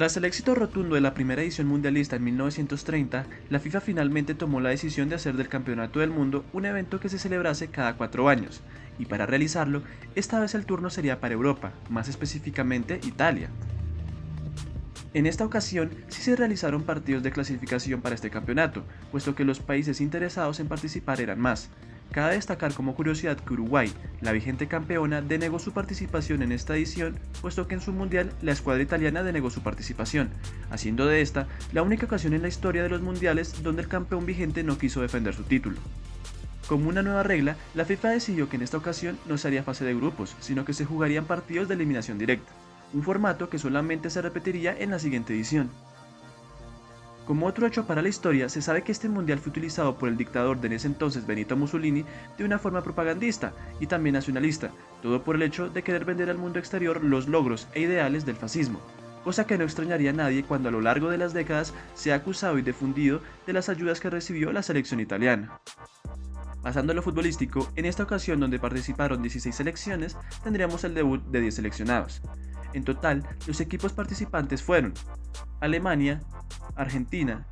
Tras el éxito rotundo de la primera edición mundialista en 1930, la FIFA finalmente tomó la decisión de hacer del Campeonato del Mundo un evento que se celebrase cada 4 años, y para realizarlo, esta vez el turno sería para Europa, más específicamente Italia. En esta ocasión sí se realizaron partidos de clasificación para este campeonato, puesto que los países interesados en participar eran más. Cabe destacar como curiosidad que Uruguay, la vigente campeona, denegó su participación en esta edición, puesto que en su mundial la escuadra italiana denegó su participación, haciendo de esta la única ocasión en la historia de los mundiales donde el campeón vigente no quiso defender su título. Como una nueva regla, la FIFA decidió que en esta ocasión no se haría fase de grupos, sino que se jugarían partidos de eliminación directa, un formato que solamente se repetiría en la siguiente edición. Como otro hecho para la historia, se sabe que este mundial fue utilizado por el dictador de en ese entonces Benito Mussolini de una forma propagandista y también nacionalista, todo por el hecho de querer vender al mundo exterior los logros e ideales del fascismo, cosa que no extrañaría a nadie cuando a lo largo de las décadas se ha acusado y difundido de las ayudas que recibió la selección italiana. Pasando a lo futbolístico, en esta ocasión donde participaron 16 selecciones, tendríamos el debut de 10 seleccionados. En total, los equipos participantes fueron Alemania, Argentina,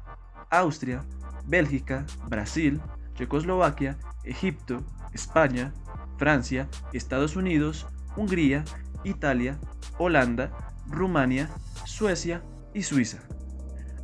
Austria, Bélgica, Brasil, Checoslovaquia, Egipto, España, Francia, Estados Unidos, Hungría, Italia, Holanda, Rumania, Suecia y Suiza.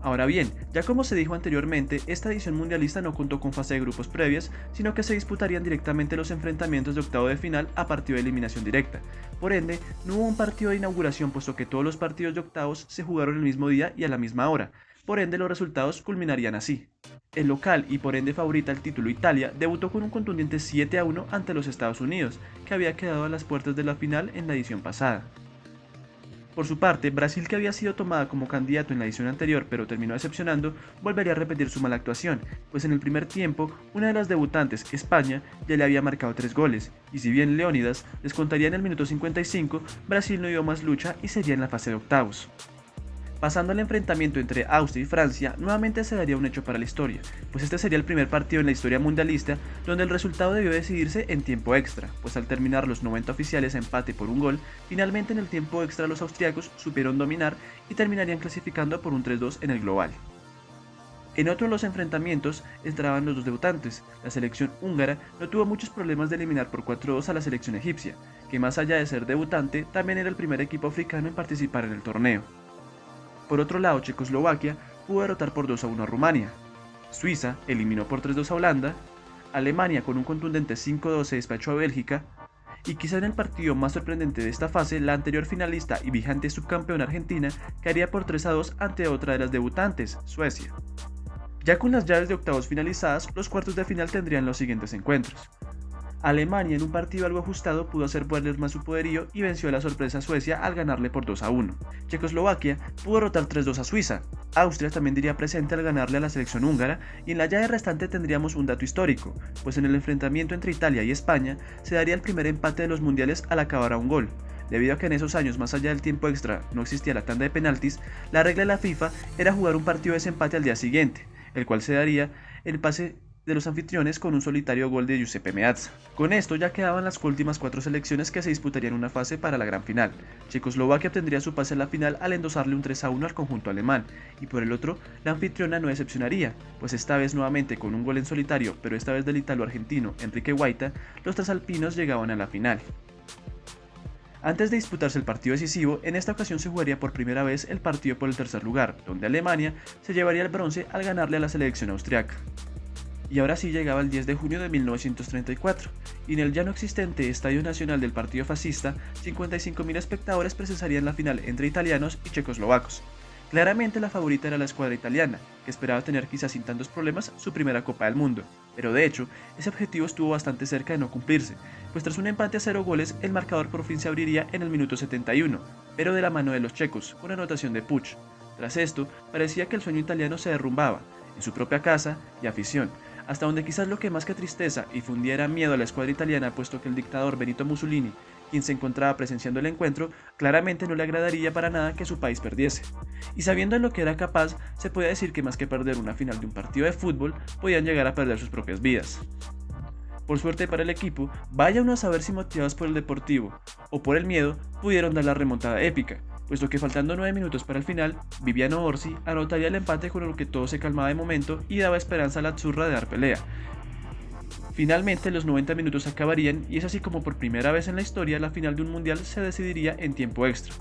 Ahora bien, ya como se dijo anteriormente, esta edición mundialista no contó con fase de grupos previas, sino que se disputarían directamente los enfrentamientos de octavo de final a partido de eliminación directa. Por ende, no hubo un partido de inauguración puesto que todos los partidos de octavos se jugaron el mismo día y a la misma hora. Por ende, los resultados culminarían así. El local y por ende favorita al título Italia debutó con un contundente 7-1 ante los Estados Unidos, que había quedado a las puertas de la final en la edición pasada. Por su parte, Brasil, que había sido tomada como candidato en la edición anterior pero terminó decepcionando, volvería a repetir su mala actuación, pues en el primer tiempo, una de las debutantes, España, ya le había marcado 3 goles, y si bien Leónidas descontaría en el minuto 55, Brasil no dio más lucha y sería en la fase de octavos. Pasando al enfrentamiento entre Austria y Francia, nuevamente se daría un hecho para la historia, pues este sería el primer partido en la historia mundialista donde el resultado debió decidirse en tiempo extra, pues al terminar los 90 oficiales a empate por un gol, finalmente en el tiempo extra los austriacos supieron dominar y terminarían clasificando por un 3-2 en el global. En otro de los enfrentamientos entraban los dos debutantes. La selección húngara no tuvo muchos problemas de eliminar por 4-2 a la selección egipcia, que más allá de ser debutante, también era el primer equipo africano en participar en el torneo. Por otro lado, Checoslovaquia pudo derrotar por 2-1 a Rumania. Suiza eliminó por 3-2 a Holanda. Alemania con un contundente 5-2 se despachó a Bélgica. Y quizá en el partido más sorprendente de esta fase, la anterior finalista y vigente subcampeona Argentina caería por 3-2 ante otra de las debutantes, Suecia. Ya con las llaves de octavos finalizadas, los cuartos de final tendrían los siguientes encuentros. Alemania en un partido algo ajustado pudo hacer valer más su poderío y venció a la sorpresa Suecia al ganarle por 2-1. Checoslovaquia pudo derrotar 3-2 a Suiza. Austria también diría presente al ganarle a la selección húngara, y en la llave restante tendríamos un dato histórico, pues en el enfrentamiento entre Italia y España se daría el primer empate de los mundiales al acabar a un gol. Debido a que en esos años, más allá del tiempo extra, no existía la tanda de penaltis, la regla de la FIFA era jugar un partido de desempate al día siguiente, el cual se daría el pase de los anfitriones con un solitario gol de Giuseppe Meazza. Con esto ya quedaban las últimas 4 selecciones que se disputarían una fase para la gran final. Checoslovaquia obtendría su pase a la final al endosarle un 3-1 al conjunto alemán, y por el otro, la anfitriona no decepcionaría, pues esta vez nuevamente con un gol en solitario, pero esta vez del italo-argentino Enrique Guaita, los trasalpinos llegaban a la final. Antes de disputarse el partido decisivo, en esta ocasión se jugaría por primera vez el partido por el tercer lugar, donde Alemania se llevaría el bronce al ganarle a la selección austriaca. Y ahora sí llegaba el 10 de junio de 1934, y en el ya no existente Estadio Nacional del Partido Fascista, 55.000 espectadores presenciarían la final entre italianos y checoslovacos. Claramente la favorita era la escuadra italiana, que esperaba tener quizás sin tantos problemas su primera Copa del Mundo, pero de hecho, ese objetivo estuvo bastante cerca de no cumplirse, pues tras un empate a 0 goles, el marcador por fin se abriría en el minuto 71, pero de la mano de los checos, con anotación de Puch. Tras esto, parecía que el sueño italiano se derrumbaba, en su propia casa y afición, hasta donde quizás lo que más que tristeza infundiera miedo a la escuadra italiana, puesto que el dictador Benito Mussolini, quien se encontraba presenciando el encuentro, claramente no le agradaría para nada que su país perdiese. Y sabiendo de lo que era capaz, se podía decir que más que perder una final de un partido de fútbol, podían llegar a perder sus propias vidas. Por suerte para el equipo, vaya uno a saber si motivados por el deportivo o por el miedo, pudieron dar la remontada épica, puesto que faltando 9 minutos para el final, Viviano Orsi anotaría el empate con lo que todo se calmaba de momento y daba esperanza a la Azzurra de dar pelea. Finalmente los 90 minutos acabarían y es así como por primera vez en la historia la final de un mundial se decidiría en tiempo extra.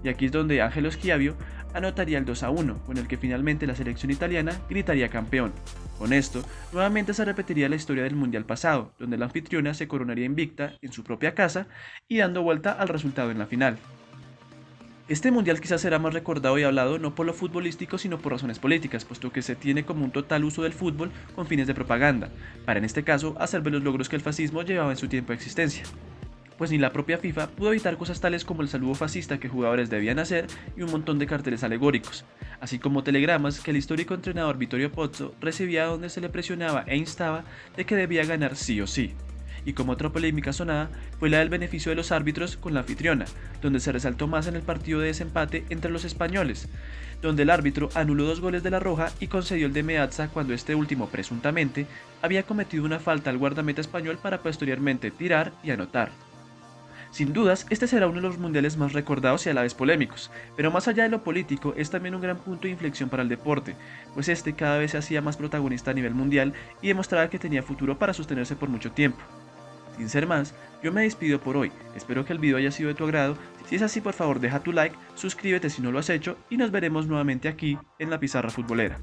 Y aquí es donde Angelo Schiavio anotaría el 2-1, con el que finalmente la selección italiana gritaría campeón. Con esto, nuevamente se repetiría la historia del mundial pasado, donde la anfitriona se coronaría invicta en su propia casa y dando vuelta al resultado en la final. Este mundial quizás será más recordado y hablado no por lo futbolístico sino por razones políticas, puesto que se tiene como un total uso del fútbol con fines de propaganda, para en este caso hacer ver los logros que el fascismo llevaba en su tiempo de existencia. Pues ni la propia FIFA pudo evitar cosas tales como el saludo fascista que jugadores debían hacer y un montón de carteles alegóricos, así como telegramas que el histórico entrenador Vittorio Pozzo recibía donde se le presionaba e instaba de que debía ganar sí o sí. Y como otra polémica sonada fue la del beneficio de los árbitros con la anfitriona, donde se resaltó más en el partido de desempate entre los españoles, donde el árbitro anuló 2 goles de la Roja y concedió el de Meazza cuando este último presuntamente había cometido una falta al guardameta español para posteriormente tirar y anotar. Sin dudas, este será uno de los mundiales más recordados y a la vez polémicos, pero más allá de lo político, es también un gran punto de inflexión para el deporte, pues este cada vez se hacía más protagonista a nivel mundial y demostraba que tenía futuro para sostenerse por mucho tiempo. Sin ser más, yo me despido por hoy, espero que el video haya sido de tu agrado, si es así por favor deja tu like, suscríbete si no lo has hecho y nos veremos nuevamente aquí en la Pizarra Futbolera.